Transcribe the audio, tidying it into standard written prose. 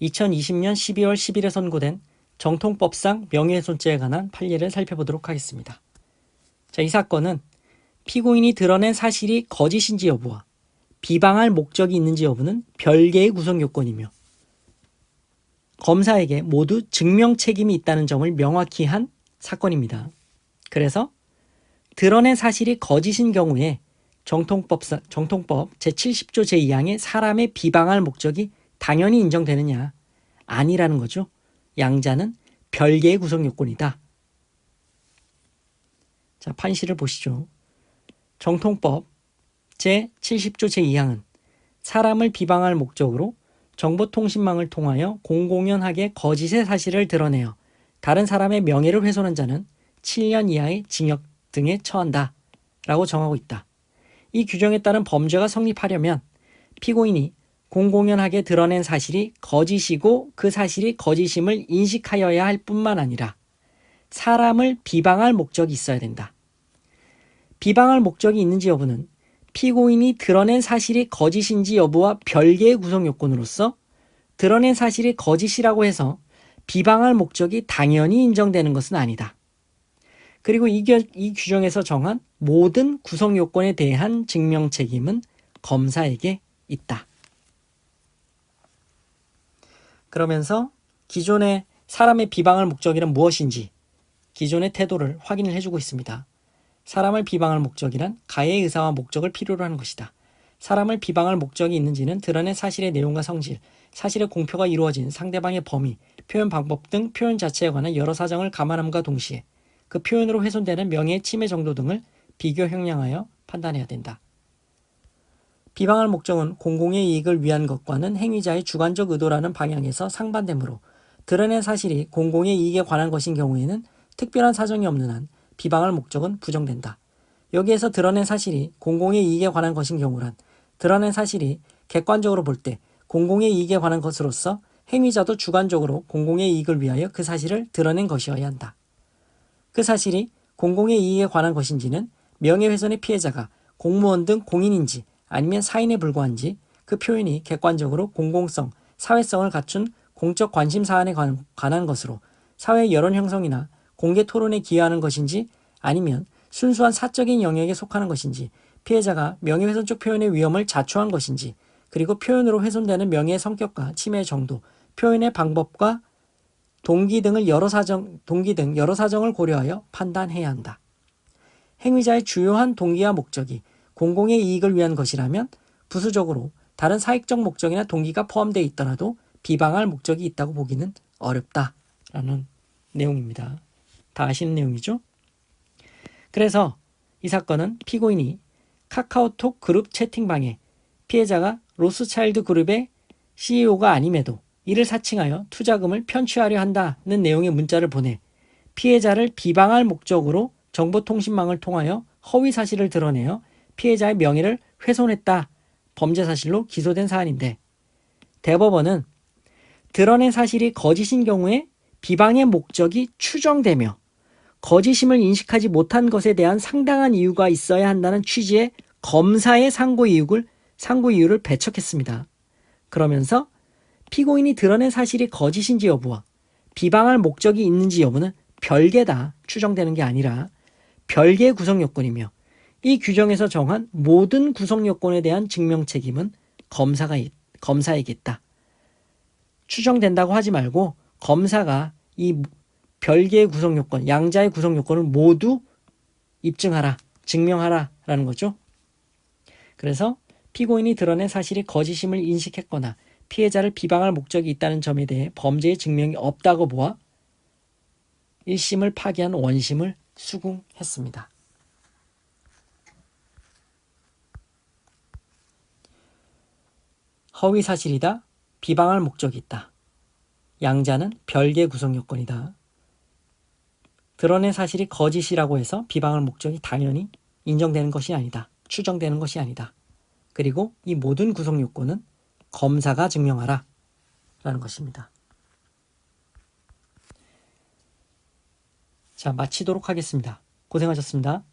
2020년 12월 10일에 선고된 정통법상 명예훼손죄에 관한 판례를 살펴보도록 하겠습니다. 자, 이 사건은 피고인이 드러낸 사실이 거짓인지 여부와 비방할 목적이 있는지 여부는 별개의 구성 요건이며 검사에게 모두 증명 책임이 있다는 점을 명확히 한 사건입니다. 그래서 드러낸 사실이 거짓인 경우에 정통법 제70조 제2항의 사람의 비방할 목적이 당연히 인정되느냐? 아니라는 거죠. 양자는 별개의 구성 요건이다. 자, 판시를 보시죠. 정통법 제70조 제2항은 사람을 비방할 목적으로 정보통신망을 통하여 공공연하게 거짓의 사실을 드러내어 다른 사람의 명예를 훼손한 자는 7년 이하의 징역 등에 처한다 라고 정하고 있다. 이 규정에 따른 범죄가 성립하려면 피고인이 공공연하게 드러낸 사실이 거짓이고 그 사실이 거짓임을 인식하여야 할 뿐만 아니라 사람을 비방할 목적이 있어야 된다. 비방할 목적이 있는지 여부는 피고인이 드러낸 사실이 거짓인지 여부와 별개의 구성 요건으로서 드러낸 사실이 거짓이라고 해서 비방할 목적이 당연히 인정되는 것은 아니다. 그리고 이 규정에서 정한 모든 구성 요건에 대한 증명 책임은 검사에게 있다. 그러면서 기존의 사람의 비방할 목적이란 무엇인지 기존의 태도를 확인을 해주고 있습니다. 사람을 비방할 목적이란 가해의 의사와 목적을 필요로 하는 것이다. 사람을 비방할 목적이 있는지는 드러낸 사실의 내용과 성질, 사실의 공표가 이루어진 상대방의 범위, 표현 방법 등 표현 자체에 관한 여러 사정을 감안함과 동시에 그 표현으로 훼손되는 명예의 침해 정도 등을 비교 형량하여 판단해야 된다. 비방할 목적은 공공의 이익을 위한 것과는 행위자의 주관적 의도라는 방향에서 상반되므로 드러낸 사실이 공공의 이익에 관한 것인 경우에는 특별한 사정이 없는 한 비방할 목적은 부정된다. 여기에서 드러낸 사실이 공공의 이익에 관한 것인 경우란 드러낸 사실이 객관적으로 볼 때 공공의 이익에 관한 것으로서 행위자도 주관적으로 공공의 이익을 위하여 그 사실을 드러낸 것이어야 한다. 그 사실이 공공의 이익에 관한 것인지는 명예훼손의 피해자가 공무원 등 공인인지 아니면 사인에 불과한지 그 표현이 객관적으로 공공성, 사회성을 갖춘 공적 관심 사안에 관한 것으로 사회 여론 형성이나 공개 토론에 기여하는 것인지 아니면 순수한 사적인 영역에 속하는 것인지 피해자가 명예훼손적 표현의 위험을 자초한 것인지 그리고 표현으로 훼손되는 명예의 성격과 침해의 정도, 표현의 방법과 동기 등 여러 사정을 고려하여 판단해야 한다. 행위자의 주요한 동기와 목적이 공공의 이익을 위한 것이라면 부수적으로 다른 사익적 목적이나 동기가 포함되어 있더라도 비방할 목적이 있다고 보기는 어렵다라는 내용입니다. 다 아시는 내용이죠? 그래서 이 사건은 피고인이 카카오톡 그룹 채팅방에 피해자가 로스차일드 그룹의 CEO가 아님에도 이를 사칭하여 투자금을 편취하려 한다는 내용의 문자를 보내 피해자를 비방할 목적으로 정보통신망을 통하여 허위 사실을 드러내어 피해자의 명예를 훼손했다. 범죄 사실로 기소된 사안인데 대법원은 드러낸 사실이 거짓인 경우에 비방의 목적이 추정되며 거짓임을 인식하지 못한 것에 대한 상당한 이유가 있어야 한다는 취지의 검사의 상고 이유를 배척했습니다. 그러면서 피고인이 드러낸 사실이 거짓인지 여부와 비방할 목적이 있는지 여부는 별개다 추정되는 게 아니라 별개의 구성 요건이며 이 규정에서 정한 모든 구성 요건에 대한 증명 책임은 검사에게 있다. 추정된다고 하지 말고 검사가 이 별개의 구성 요건, 양자의 구성 요건을 모두 입증하라, 증명하라라는 거죠. 그래서 피고인이 드러낸 사실이 거짓임을 인식했거나 피해자를 비방할 목적이 있다는 점에 대해 범죄의 증명이 없다고 보아 1심을 파기한 원심을 수긍했습니다. 허위 사실이다. 비방할 목적이 있다. 양자는 별개 구성 요건이다. 드러낸 사실이 거짓이라고 해서 비방할 목적이 당연히 인정되는 것이 아니다. 추정되는 것이 아니다. 그리고 이 모든 구성 요건은 검사가 증명하라 라는 것입니다. 자, 마치도록 하겠습니다. 고생하셨습니다.